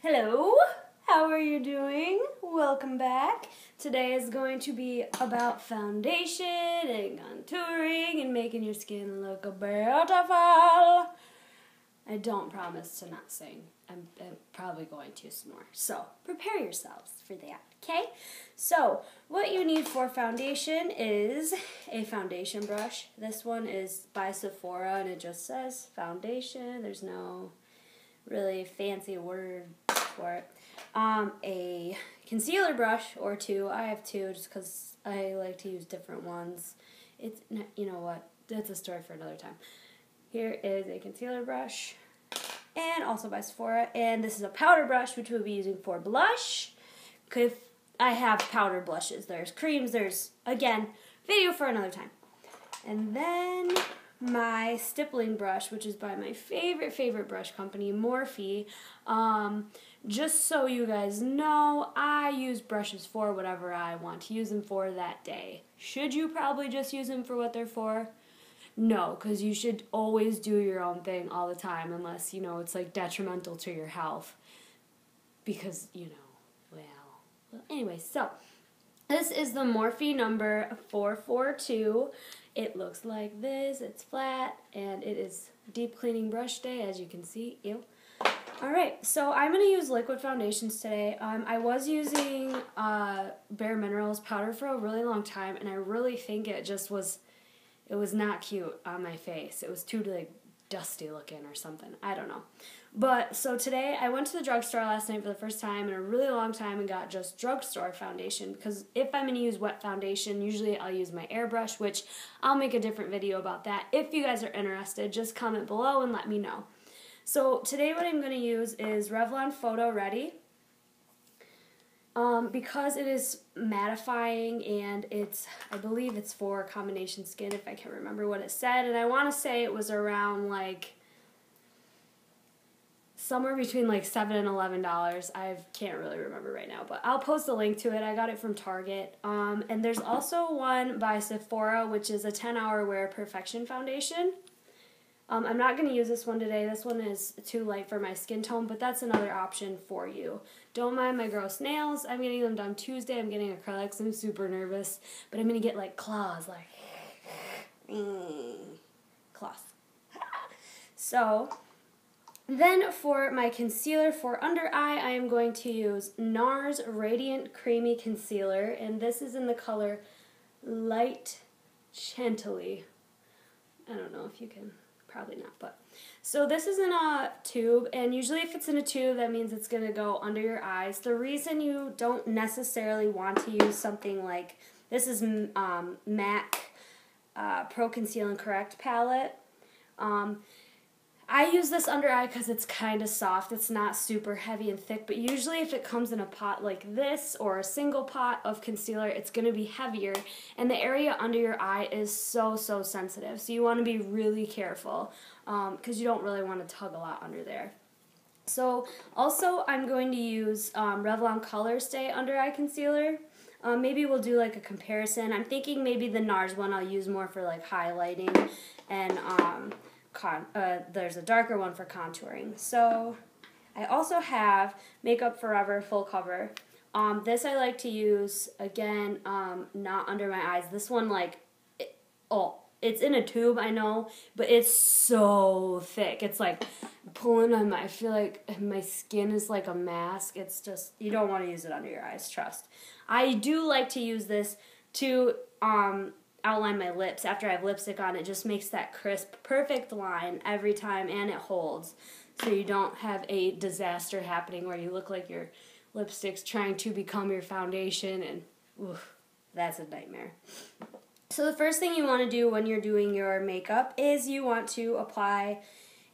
Hello, how are you doing? Welcome back. Today is going to be about foundation and contouring and making your skin look beautiful. I don't promise to not sing. I'm probably going to some more. So prepare yourselves for that, okay? So what you need for foundation is a foundation brush. This one is by Sephora and it just says foundation. There's no really fancy word for it. A concealer brush or two. I have two just because I like to use different ones. It's, you know what, that's a story for another time. Here is a concealer brush and also by Sephora, and this is a powder brush which we'll be using for blush. If I have powder blushes, there's creams, there's, again, video for another time. And then my stippling brush, which is by my favorite brush company, Morphe. Just so you guys know, I use brushes for whatever I want to use them for that day. Should you probably just use them for what they're for? No, because you should always do your own thing all the time unless, you know, it's like detrimental to your health. Because, you know, well anyway, so this is the Morphe number 442. It looks like this. It's flat, and it is deep cleaning brush day, as you can see. Ew. Alright, so I'm going to use liquid foundations today. I was using Bare Minerals powder for a really long time, and I really think it just was, it was not cute on my face. It was too, like, dusty looking or something. I don't know. But, so today, I went to the drugstore last night for the first time in a really long time and got just drugstore foundation, because if I'm going to use wet foundation, usually I'll use my airbrush, which I'll make a different video about that. If you guys are interested, just comment below and let me know. So, today what I'm going to use is Revlon Photo Ready. Because it is mattifying and it's, I believe it's for combination skin, if I can remember what it said, and I want to say it was around like somewhere between like $7 and $11. I can't really remember right now, but I'll post a link to it. I got it from Target. And there's also one by Sephora, which is a 10-hour Wear Perfection foundation. I'm not going to use this one today. This one is too light for my skin tone, but that's another option for you. Don't mind my gross nails. I'm getting them done Tuesday. I'm getting acrylics. I'm super nervous, but I'm going to get like claws, like claws. So then for my concealer for under eye, I am going to use NARS Radiant Creamy Concealer, and this is in the color Light Chantilly. I don't know if you can... Probably not, but so this is in a tube, and usually if it's in a tube, that means it's going to go under your eyes. The reason you don't necessarily want to use something like this is MAC Pro Conceal and Correct palette. I use this under eye because it's kind of soft. It's not super heavy and thick, but usually if it comes in a pot like this or a single pot of concealer, it's going to be heavier, and the area under your eye is so sensitive. So you want to be really careful because you don't really want to tug a lot under there. So also I'm going to use Revlon Color Stay Under Eye Concealer. Maybe we'll do like a comparison. I'm thinking maybe the NARS one I'll use more for like highlighting, and there's a darker one for contouring. So I also have Makeup Forever Full Cover. This I like to use, again, not under my eyes. This one, like, it's in a tube, I know, but it's so thick. It's like pulling on my, I feel like my skin is like a mask. It's just, you don't want to use it under your eyes, trust. I do like to use this to outline my lips after I have lipstick on. It just makes that crisp, perfect line every time, and it holds. So you don't have a disaster happening where you look like your lipstick's trying to become your foundation, and oof, that's a nightmare. So the first thing you want to do when you're doing your makeup is you want to apply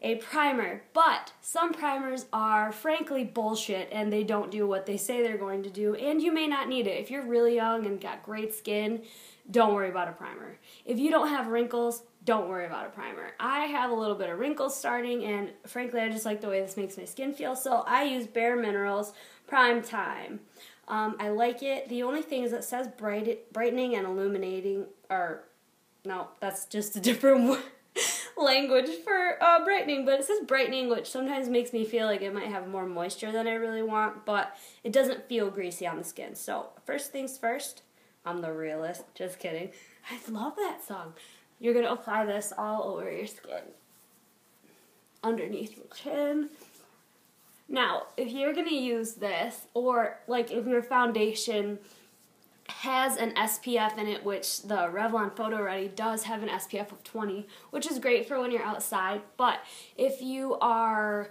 a primer, but some primers are frankly bullshit and they don't do what they say they're going to do, and you may not need it. If you're really young and got great skin, don't worry about a primer. If you don't have wrinkles, don't worry about a primer. I have a little bit of wrinkles starting, and frankly I just like the way this makes my skin feel, so I use Bare Minerals Prime Time. I like it. The only thing is it says brightening and illuminating, or no, that's just a different language for brightening, but it says brightening, which sometimes makes me feel like it might have more moisture than I really want, but it doesn't feel greasy on the skin. So first things first, I'm the realist. Just kidding. I love that song. You're going to apply this all over your skin, underneath your chin. Now, if you're going to use this, or like if your foundation has an SPF in it, which the Revlon Photo Ready does have an SPF of 20, which is great for when you're outside, but if you are,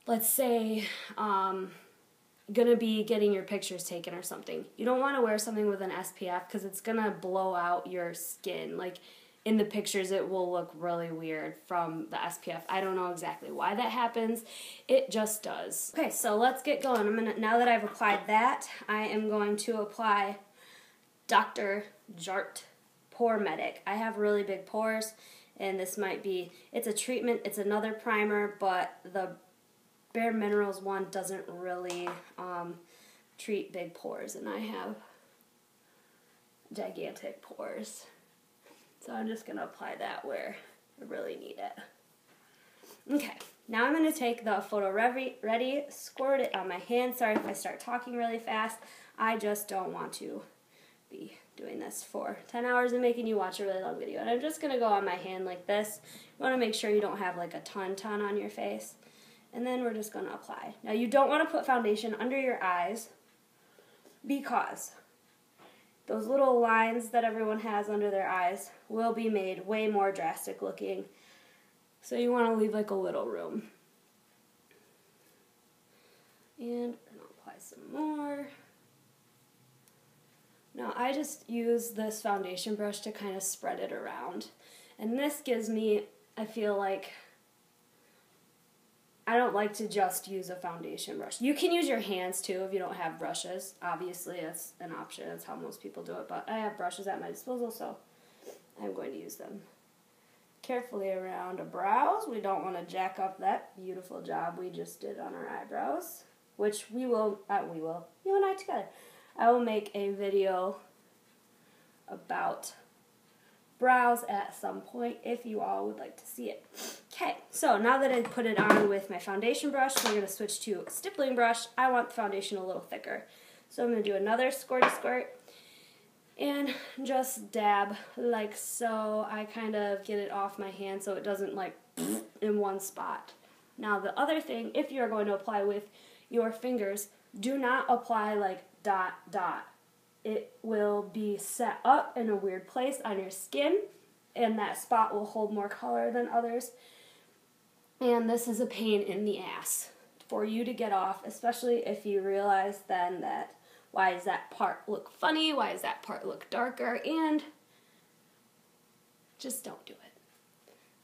let's say, gonna be getting your pictures taken or something, you don't want to wear something with an SPF because it's gonna blow out your skin. Like in the pictures, it will look really weird from the SPF. I don't know exactly why that happens. It just does. Okay, so let's get going. Now that I've applied that, I am going to apply Dr. Jart Pore Medic. I have really big pores, and this might be, it's a treatment, it's another primer, but the Bare Minerals one doesn't really treat big pores, and I have gigantic pores. So I'm just going to apply that where I really need it. Okay, now I'm going to take the Photo Ready, squirt it on my hand. Sorry if I start talking really fast. I just don't want to be doing this for 10 hours and making you watch a really long video. And I'm just going to go on my hand like this. You want to make sure you don't have like a ton on your face. And then we're just going to apply. Now you don't want to put foundation under your eyes because those little lines that everyone has under their eyes will be made way more drastic looking. So you want to leave like a little room. And I'll apply some more. Now I just use this foundation brush to kind of spread it around. And this gives me, I feel like, I don't like to just use a foundation brush. You can use your hands too if you don't have brushes. Obviously, that's an option. That's how most people do it. But I have brushes at my disposal, so I'm going to use them carefully around the brows. We don't want to jack up that beautiful job we just did on our eyebrows, which you and I together. I will make a video about brows at some point if you all would like to see it. Okay, so now that I put it on with my foundation brush, we're going to switch to a stippling brush. I want the foundation a little thicker. So I'm going to do another squirty squirt and just dab like so. I kind of get it off my hand so it doesn't like in one spot. Now the other thing, if you're going to apply with your fingers, do not apply like dot dot. It will be set up in a weird place on your skin, and that spot will hold more color than others. And this is a pain in the ass for you to get off, especially if you realize then that why does that part look funny, why does that part look darker, and just don't do it.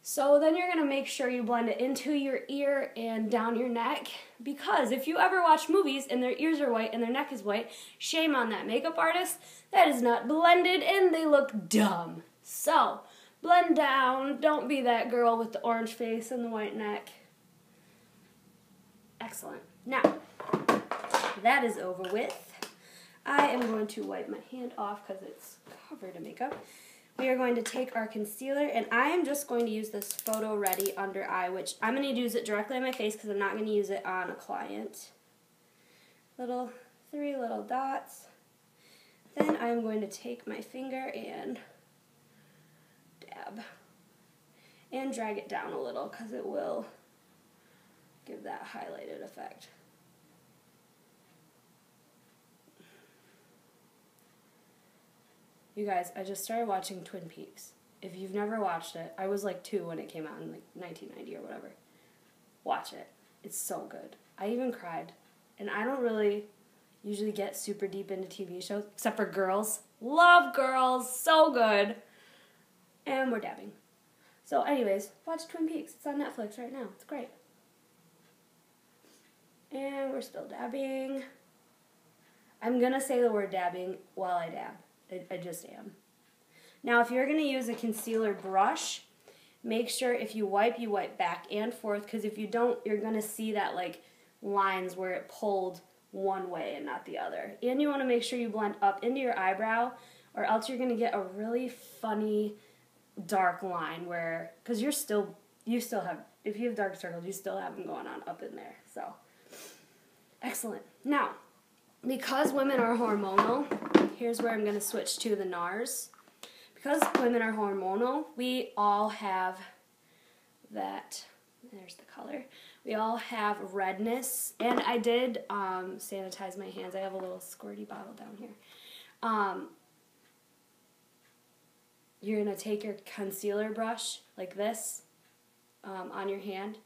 So then you're going to make sure you blend it into your ear and down your neck, because if you ever watch movies and their ears are white and their neck is white, shame on that makeup artist. That is not blended and they look dumb. So blend down. Don't be that girl with the orange face and the white neck. Excellent. Now, that is over with. I am going to wipe my hand off because it's covered in makeup. We are going to take our concealer, and I am just going to use this Photo Ready under eye, which I'm going to use it directly on my face because I'm not going to use it on a client. Three little dots. Then I'm going to take my finger and dab and drag it down a little because it will give that highlighted effect. You guys, I just started watching Twin Peaks. If you've never watched it, I was like 2 when it came out in like 1990 or whatever. Watch it. It's so good. I even cried. And I don't really usually get super deep into TV shows, except for Girls. Love Girls. So good. And we're dabbing. So anyways, watch Twin Peaks. It's on Netflix right now. It's great. And we're still dabbing. I'm going to say the word dabbing while I dab. I just am. Now, if you're going to use a concealer brush, make sure if you wipe back and forth, because if you don't, you're going to see that like lines where it pulled one way and not the other. And you want to make sure you blend up into your eyebrow, or else you're going to get a really funny dark line where, because you still have, if you have dark circles, you still have them going on up in there. So, excellent. Now, because women are hormonal, here's where I'm going to switch to the NARS. Because women are hormonal, we all have that, there's the color, we all have redness, and I did sanitize my hands. I have a little squirty bottle down here. You're going to take your concealer brush like this on your hand.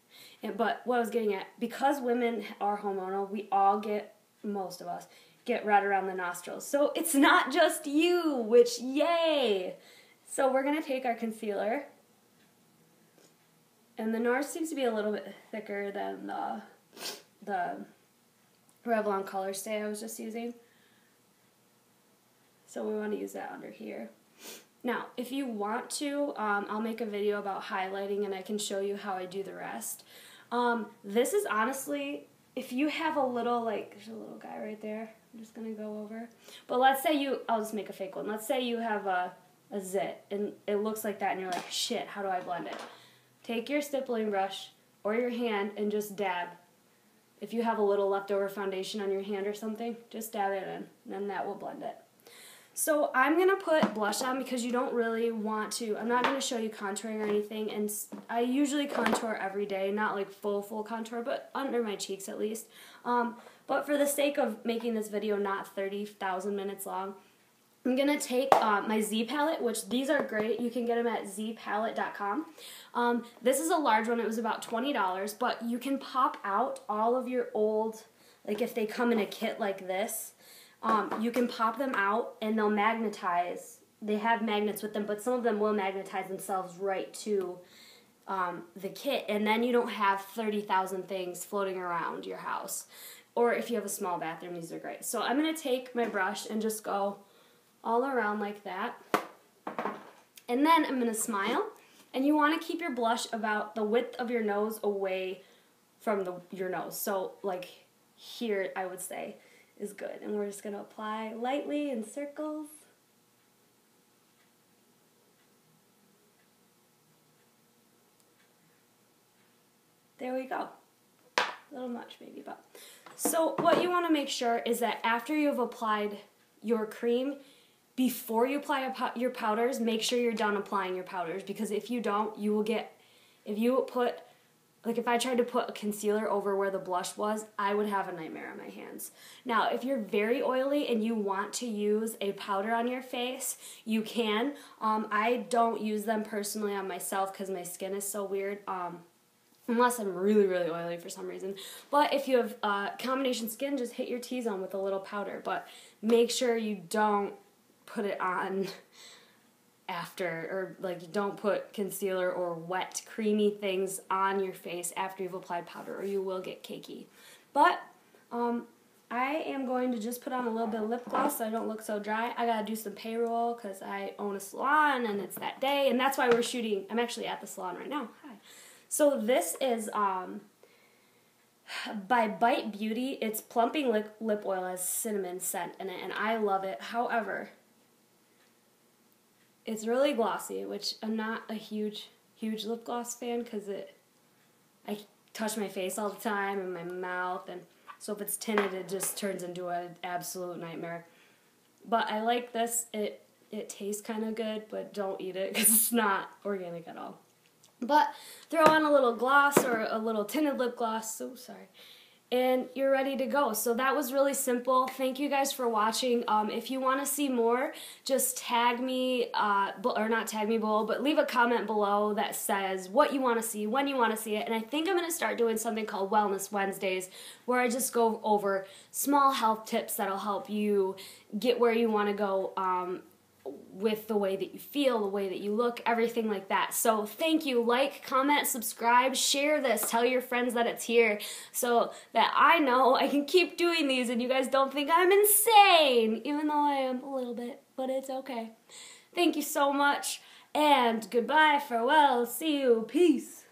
But what I was getting at, because women are hormonal, we all get, most of us, get red around the nostrils. So it's not just you, which, yay! So we're going to take our concealer, and the NARS seems to be a little bit thicker than the Revlon Color Stay I was just using. So we want to use that under here. Now, if you want to, I'll make a video about highlighting, and I can show you how I do the rest. This is honestly, if you have a little, like, there's a little guy right there. I'm just going to go over. But let's say I'll just make a fake one. Let's say you have a zit, and it looks like that, and you're like, shit, how do I blend it? Take your stippling brush or your hand and just dab. If you have a little leftover foundation on your hand or something, just dab it in, and then that will blend it. So I'm going to put blush on because you don't really want to, I'm not going to show you contouring or anything, and I usually contour every day, not like full contour, but under my cheeks at least. But for the sake of making this video not 30,000 minutes long, I'm going to take my Z palette, which these are great. You can get them at zpalette.com. This is a large one. It was about $20, but you can pop out all of your old, like if they come in a kit like this, you can pop them out and they'll magnetize. They have magnets with them, but some of them will magnetize themselves right to the kit, and then you don't have 30,000 things floating around your house. Or if you have a small bathroom, these are great. So I'm going to take my brush and just go all around like that. And then I'm going to smile. And you want to keep your blush about the width of your nose away from your nose. So like here, I would say, is good. And we're just going to apply lightly in circles. There we go. A little much maybe, but. So what you want to make sure is that after you've applied your cream, before you apply your powders, make sure you're done applying your powders, because if you don't, you will get, if you put, like if I tried to put a concealer over where the blush was, I would have a nightmare on my hands. Now, if you're very oily and you want to use a powder on your face, you can. I don't use them personally on myself because my skin is so weird. Unless I'm really, really oily for some reason. But if you have combination skin, just hit your T-zone with a little powder. But make sure you don't put it on after, or like don't put concealer or wet, creamy things on your face after you've applied powder, or you will get cakey. But I am going to just put on a little bit of lip gloss so I don't look so dry. I gotta do some payroll because I own a salon and it's that day, and that's why we're shooting. I'm actually at the salon right now. Hi. So this is by Bite Beauty. It's plumping lip oil, has cinnamon scent in it, and I love it. However, it's really glossy, which I'm not a huge lip gloss fan because I touch my face all the time and my mouth, and so if it's tinted, it just turns into an absolute nightmare. But I like this. It tastes kind of good, but don't eat it because it's not organic at all. But throw on a little gloss or a little tinted lip gloss, and you're ready to go. So that was really simple. Thank you guys for watching. If you want to see more, just tag me, or not tag me below, but leave a comment below that says what you want to see, when you want to see it. And I think I'm going to start doing something called Wellness Wednesdays, where I just go over small health tips that'll help you get where you want to go, with the way that you feel, the way that you look, everything like that. So thank you. Like, comment, subscribe, share this, tell your friends that it's here so that I know I can keep doing these and you guys don't think I'm insane, even though I am a little bit, but it's okay. Thank you so much, and goodbye, farewell, see you, peace.